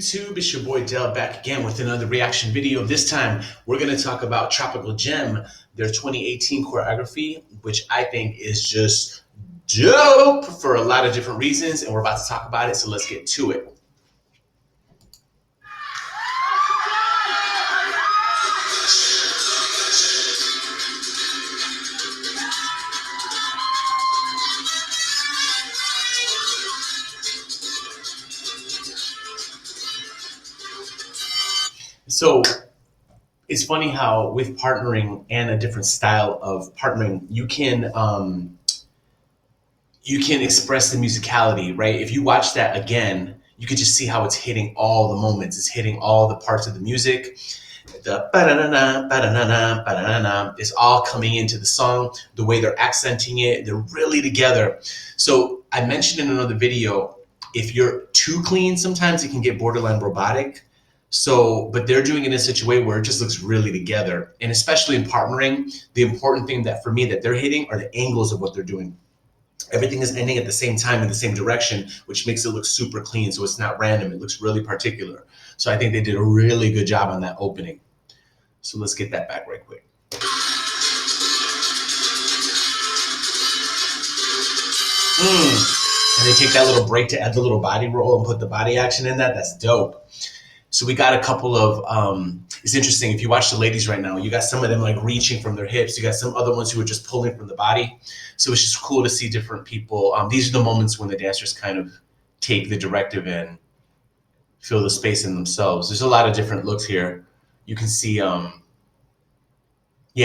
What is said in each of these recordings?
YouTube? It's your boy Dell back again with another reaction video. This time we're going to talk about Tropical Gem, their 2018 choreography, which I think is just dope for a lot of different reasons, and we're about to talk about it, so let's get to it. So it's funny how with partnering and a different style of partnering, you can express the musicality, right? If you watch that again, you could just see how it's hitting all the moments. It's hitting all the parts of the music. The ba-da-na-na, ba-da-na-na, ba-da-na-na, it's all coming into the song. The way they're accenting it, they're really together. So I mentioned in another video, if you're too clean, sometimes it can get borderline robotic. So, but they're doing it in such a way where it just looks really together. And especially in partnering, the important thing that for me that they're hitting are the angles of what they're doing. Everything is ending at the same time in the same direction, which makes it look super clean. So it's not random. It looks really particular. So I think they did a really good job on that opening. So let's get that back right quick. And they take that little break to add the little body roll and put the body action in that. That's dope. So we got a couple of, it's interesting, if you watch the ladies right now, you got some of them like reaching from their hips. You got some other ones who are just pulling from the body. So it's just cool to see different people. These are the moments when the dancers kind of take the directive and fill the space in themselves. There's a lot of different looks here. You can see, yeah,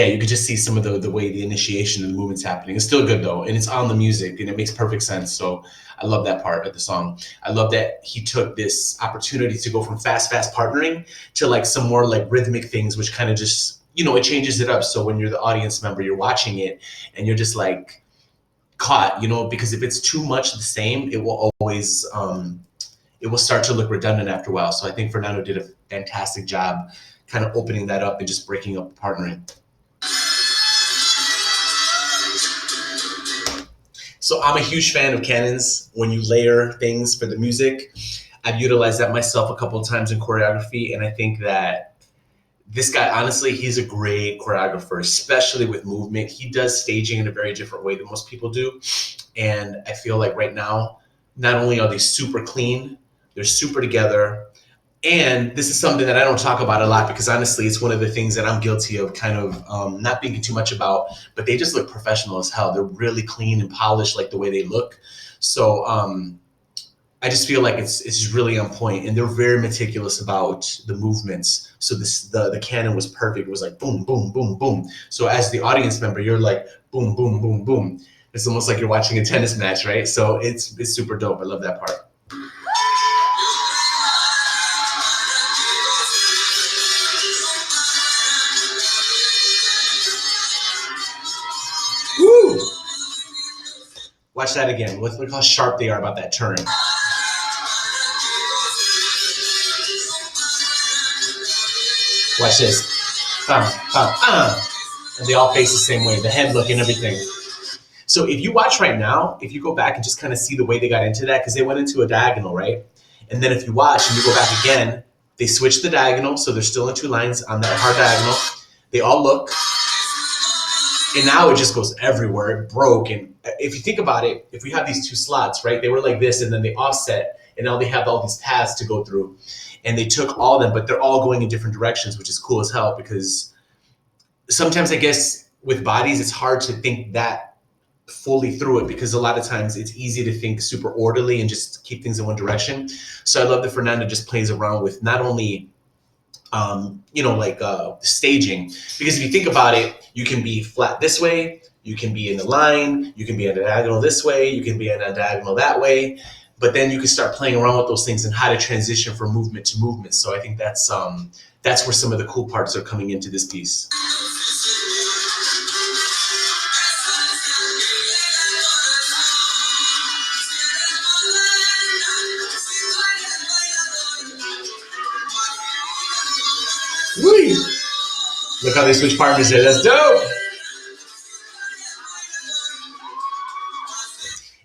you could just see some of the way the initiation and the movement's happening. It's still good though, and it's on the music, and it makes perfect sense. So I love that part of the song. I love that he took this opportunity to go from fast partnering to like some more like rhythmic things, which kind of just, you know, it changes it up. So when you're the audience member, you're watching it and you're just like caught, you know, because if it's too much the same, it will always, it will start to look redundant after a while. So I think Fernando did a fantastic job kind of opening that up and just breaking up the partnering. So I'm a huge fan of cannons when you layer things for the music. I've utilized that myself a couple of times in choreography, and I think that this guy, honestly, he's a great choreographer, especially with movement. He does staging in a very different way than most people do. And I feel like right now, not only are they super clean, they're super together. And this is something that I don't talk about a lot because honestly, it's one of the things that I'm guilty of kind of not thinking too much about, but they just look professional as hell. They're really clean and polished, like the way they look. So I just feel like it's just really on point, and they're very meticulous about the movements. So the canon was perfect. It was like boom, boom, boom, boom. So as the audience member, you're like boom, boom, boom, boom. It's almost like you're watching a tennis match, right? So it's super dope. I love that part. Woo! Watch that again. Look how sharp they are about that turn. Watch this. And they all face the same way, the head look and everything. So if you watch right now, if you go back and just kind of see the way they got into that, because they went into a diagonal, right? And then if you watch and you go back again, they switch the diagonal, so they're still in two lines on that hard diagonal. They all look. And now it just goes everywhere. It broke. And if you think about it, if we have these two slots, right, they were like this and then they offset, and now they have all these paths to go through. And they took all of them, but they're all going in different directions, which is cool as hell, because sometimes I guess with bodies, it's hard to think that fully through it, because a lot of times it's easy to think super orderly and just keep things in one direction. So I love that Fernando just plays around with not only you know, like staging, because if you think about it, you can be flat this way, you can be in the line, you can be at a diagonal this way, you can be at a diagonal that way, but then you can start playing around with those things and how to transition from movement to movement. So I think that's where some of the cool parts are coming into this piece. Whee! Look how they switch partners there. That's dope.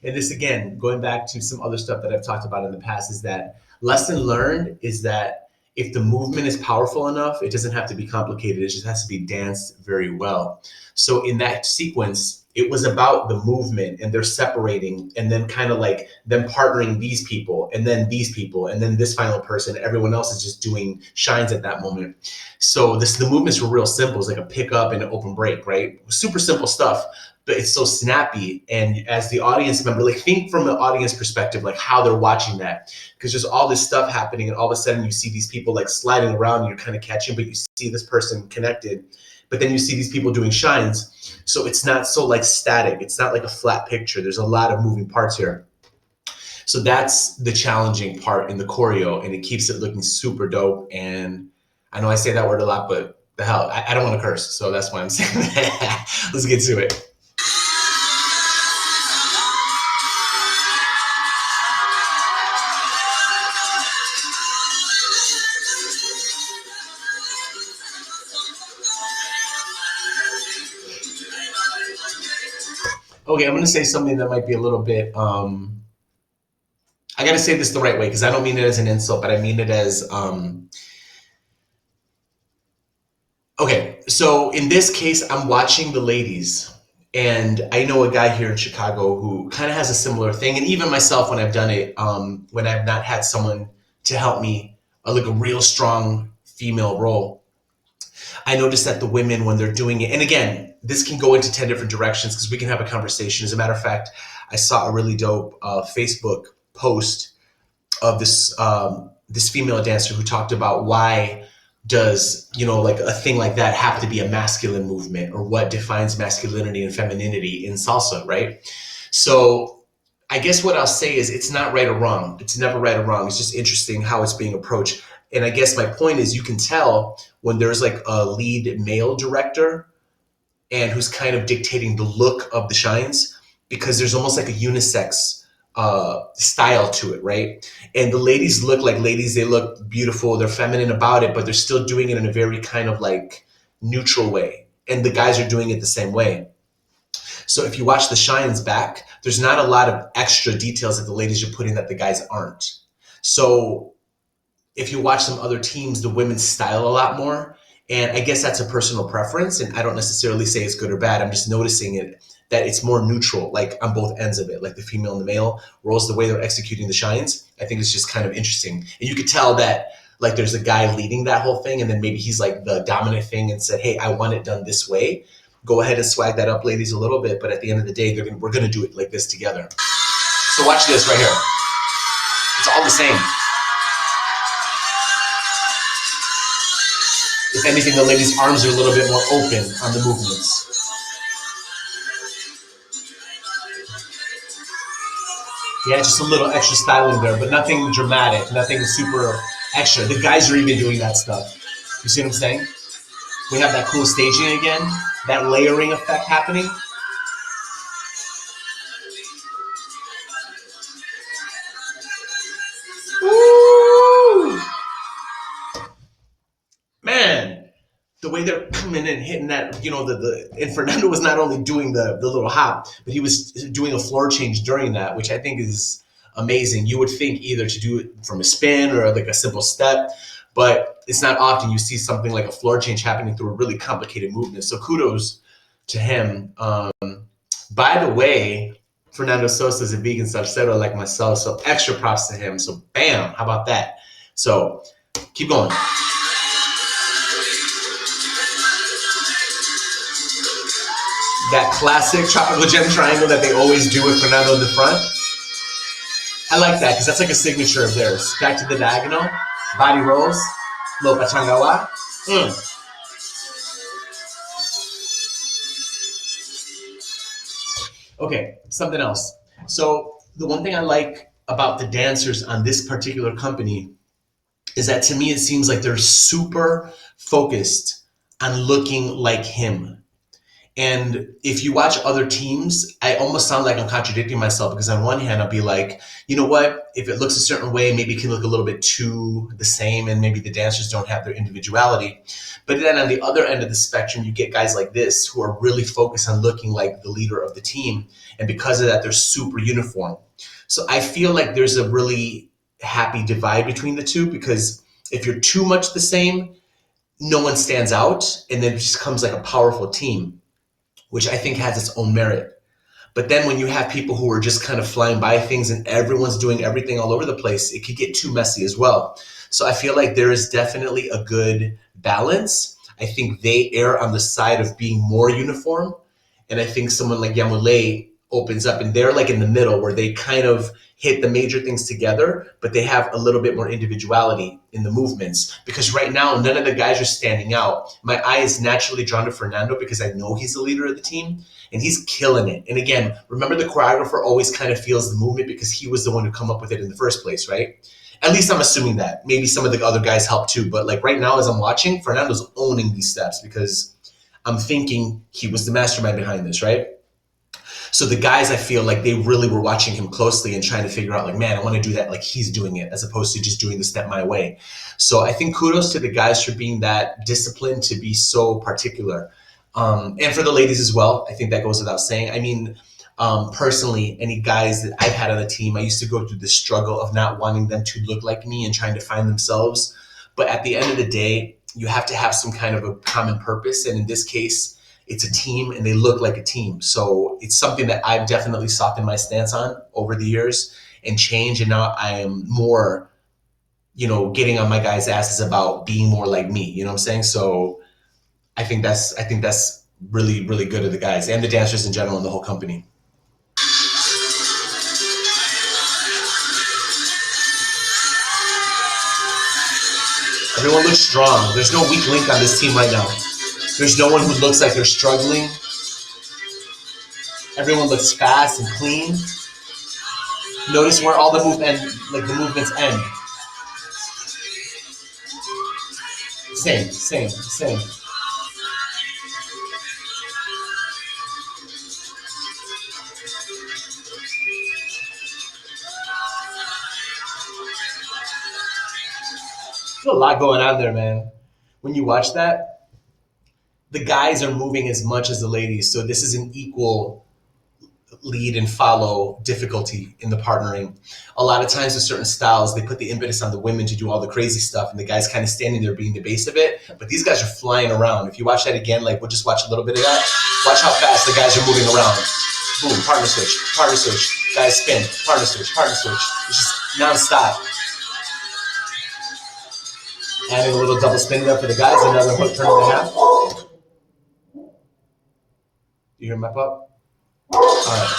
And this, again, going back to some other stuff that I've talked about in the past, is that Lesson learned is that if the movement is powerful enough, it doesn't have to be complicated. It just has to be danced very well. So in that sequence, it was about the movement and they're separating and then kind of like them partnering these people and then these people and then this final person. Everyone else is just doing shines at that moment. So the movements were real simple. It's like a pickup and an open break, right? Super simple stuff, but it's so snappy. And as the audience member, like think from the audience perspective, like how they're watching that, because there's all this stuff happening and all of a sudden you see these people like sliding around and you're kind of catching, but you see this person connected, but then you see these people doing shines. So it's not so like static. It's not like a flat picture. There's a lot of moving parts here. So that's the challenging part in the choreo, and it keeps it looking super dope. And I know I say that word a lot, but the hell, I don't want to curse. So that's why I'm saying that. Let's get to it. Okay, I'm going to say something that might be a little bit, I got to say this the right way because I don't mean it as an insult, but I mean it as, okay, so in this case, I'm watching the ladies, and I know a guy here in Chicago who kind of has a similar thing. And even myself, when I've done it, when I've not had someone to help me, like a real strong female role, I noticed that the women, when they're doing it, and again, this can go into 10 different directions because we can have a conversation. As a matter of fact, I saw a really dope Facebook post of this female dancer who talked about why does, like a thing like that have to be a masculine movement, or what defines masculinity and femininity in salsa, right? So I guess what I'll say is it's not right or wrong. It's never right or wrong. It's just interesting how it's being approached. And I guess my point is you can tell when there's like a lead male director and who's kind of dictating the look of the shines, because there's almost like a unisex style to it, right? And the ladies look like ladies. They look beautiful. They're feminine about it, but they're still doing it in a very kind of like neutral way. And the guys are doing it the same way. So if you watch the shines back, there's not a lot of extra details that the ladies are putting that the guys aren't. So if you watch some other teams, the women style a lot more. And I guess that's a personal preference. And I don't necessarily say it's good or bad. I'm just noticing it, that it's more neutral, like on both ends of it, like the female and the male roles, the way they're executing the shines. I think it's just kind of interesting. And you could tell that like there's a guy leading that whole thing, and then maybe he's like the dominant thing and said, hey, I want it done this way. Go ahead and swag that up, ladies, a little bit. But at the end of the day, we're going to do it like this together. So watch this right here. It's all the same. If anything, the ladies' arms are a little bit more open on the movements. Yeah, just a little extra styling there, but nothing dramatic, nothing super extra. The guys are even doing that stuff. You see what I'm saying? We have that cool staging again, that layering effect happening. Woo! Man, the way they're coming and hitting that, and Fernando was not only doing the little hop, but he was doing a floor change during that, which I think is amazing. You would think either to do it from a spin or like a simple step, but it's not often you see something like a floor change happening through a really complicated movement. So kudos to him. By the way, Fernando Sosa is a vegan salsero like myself, so extra props to him. So bam, how about that? So keep going. That classic tropical gem triangle that they always do with Fernando in the front. I like that because that's like a signature of theirs. Back to the diagonal, body rolls, little pachangawa. Okay, something else. So the one thing I like about the dancers on this particular company is that to me it seems like they're super focused on looking like him. And if you watch other teams, I almost sound like I'm contradicting myself because on one hand, I'll be like, you know what? If it looks a certain way, maybe it can look a little bit too the same and maybe the dancers don't have their individuality. But then on the other end of the spectrum, you get guys like this who are really focused on looking like the leader of the team. And because of that, they're super uniform. So I feel like there's a really happy divide between the two, because if you're too much the same, no one stands out, and then it just comes like a powerful team, which I think has its own merit. But then when you have people who are just kind of flying by things and everyone's doing everything all over the place, it could get too messy as well. So I feel like there is definitely a good balance. I think they err on the side of being more uniform. And I think someone like Yamule opens up and they're like in the middle where they kind of hit the major things together, but they have a little bit more individuality in the movements. Because right now, none of the guys are standing out. My eye is naturally drawn to Fernando because I know he's the leader of the team and he's killing it. And again, remember the choreographer always kind of feels the movement because he was the one who come up with it in the first place, right? At least I'm assuming that. Maybe some of the other guys help too. But like right now, as I'm watching, Fernando's owning these steps because I'm thinking he was the mastermind behind this, right? So the guys, I feel like they really were watching him closely and trying to figure out, like, man, I want to do that like he's doing it, as opposed to just doing the step my way. So I think kudos to the guys for being that disciplined to be so particular. And for the ladies as well, I think that goes without saying. I mean, personally, any guys that I've had on the team, I used to go through the struggle of not wanting them to look like me and trying to find themselves. But at the end of the day, you have to have some kind of a common purpose. And in this case, it's a team and they look like a team. So it's something that I've definitely softened my stance on over the years and changed. And now I am more, getting on my guys' asses about being more like me. You know what I'm saying? So I think that's really, really good of the guys and the dancers in general and the whole company. Everyone looks strong. There's no weak link on this team right now. There's no one who looks like they're struggling. Everyone looks fast and clean. Notice where all the the movements end. Same, same, same. There's a lot going on there, man. When you watch that, the guys are moving as much as the ladies, so this is an equal lead and follow difficulty in the partnering. A lot of times with certain styles, they put the impetus on the women to do all the crazy stuff and the guys kind of standing there being the base of it. But these guys are flying around. If you watch that again, like we'll just watch a little bit of that. Watch how fast the guys are moving around. Boom, partner switch, guys spin, partner switch, partner switch. It's just non-stop. Adding a little double spin there for the guys, another hook turn and a half. You hear my pup? All right.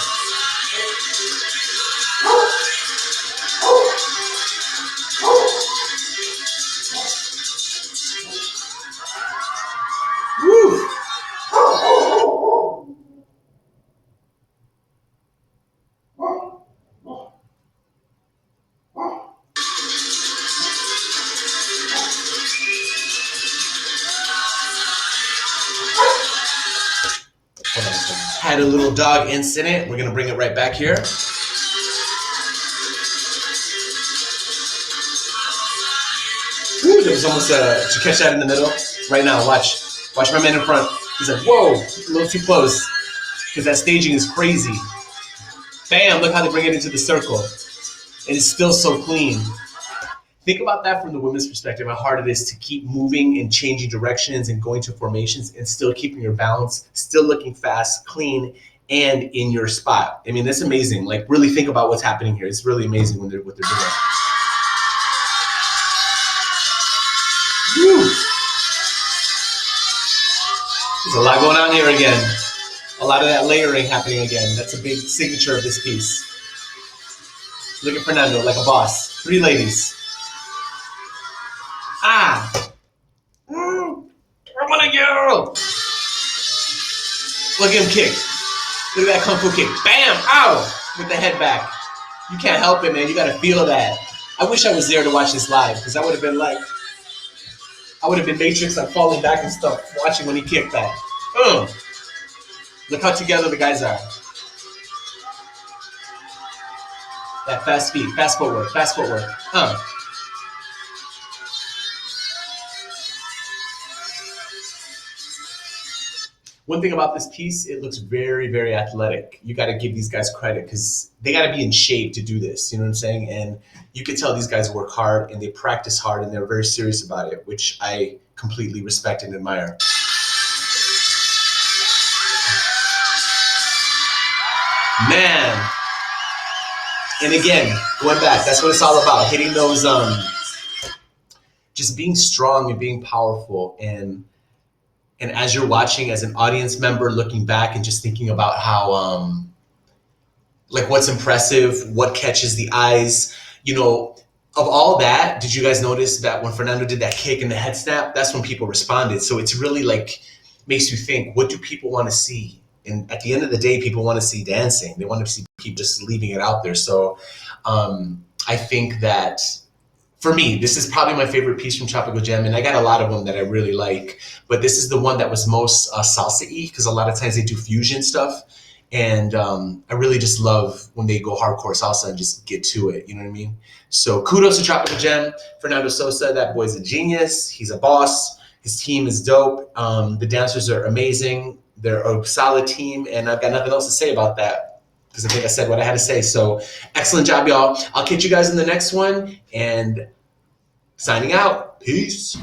Woo! Had a little dog incident. We're gonna bring it right back here. Woo, there was almost did you catch that in the middle? Right now, watch my man in front. He's like, whoa, a little too close. Because that staging is crazy. Bam, look how they bring it into the circle. And it's still so clean. Think about that from the women's perspective, how hard it is to keep moving and changing directions and going to formations and still keeping your balance, still looking fast, clean, and in your spot. I mean, that's amazing. Like, really think about what's happening here. It's really amazing what they're doing. Woo! There's a lot going on here again. A lot of that layering happening again. That's a big signature of this piece. Look at Fernando, like a boss. 3 ladies. Ah! I want a girl! Look at him kick. Look at that kung fu kick. Bam! Ow! With the head back. You can't help it, man. You gotta feel that. I wish I was there to watch this live, because I would have been like, I would have been Matrix, like falling back and stuff, watching when he kicked that. Look how together the guys are. That fast speed, fast footwork, fast footwork. One thing about this piece, it looks very, very athletic. You got to give these guys credit because they got to be in shape to do this. You know what I'm saying? And you can tell these guys work hard and they practice hard and they're very serious about it, which I completely respect and admire. Man. And again, going back, that's what it's all about. Hitting those, just being strong and being powerful. And as you're watching as an audience member, looking back and just thinking about how, like what's impressive, what catches the eyes, you know, of all that, did you guys notice that when Fernando did that kick and the head snap, that's when people responded. So it's really like, makes you think, what do people want to see? And at the end of the day, people want to see dancing. They want to see people just leaving it out there. So I think that for me, this is probably my favorite piece from Tropical Gem, and I got a lot of them that I really like. But this is the one that was most salsa-y, because a lot of times they do fusion stuff, and I really just love when they go hardcore salsa and just get to it. You know what I mean? So kudos to Tropical Gem, Fernando Sosa. That boy's a genius. He's a boss. His team is dope. The dancers are amazing. They're a solid team, and I've got nothing else to say about that, because I think I said what I had to say. So excellent job, y'all. I'll catch you guys in the next one, and signing out. Peace.